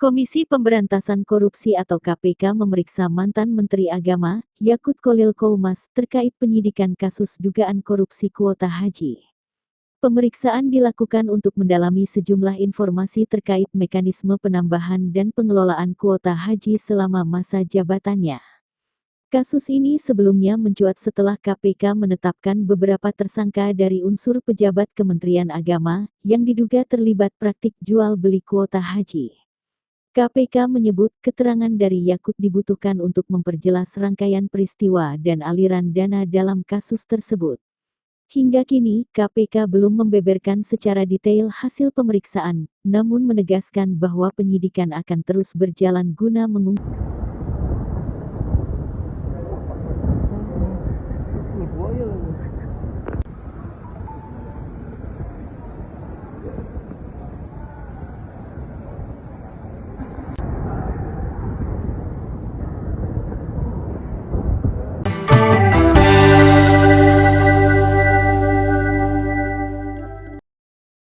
Komisi Pemberantasan Korupsi atau KPK memeriksa mantan Menteri Agama, Yakut Kholil Koumas, terkait penyidikan kasus dugaan korupsi kuota haji. Pemeriksaan dilakukan untuk mendalami sejumlah informasi terkait mekanisme penambahan dan pengelolaan kuota haji selama masa jabatannya. Kasus ini sebelumnya mencuat setelah KPK menetapkan beberapa tersangka dari unsur pejabat Kementerian Agama yang diduga terlibat praktik jual beli kuota haji. KPK menyebut keterangan dari Yakut dibutuhkan untuk memperjelas rangkaian peristiwa dan aliran dana dalam kasus tersebut. Hingga kini, KPK belum membeberkan secara detail hasil pemeriksaan, namun menegaskan bahwa penyidikan akan terus berjalan guna mengungkap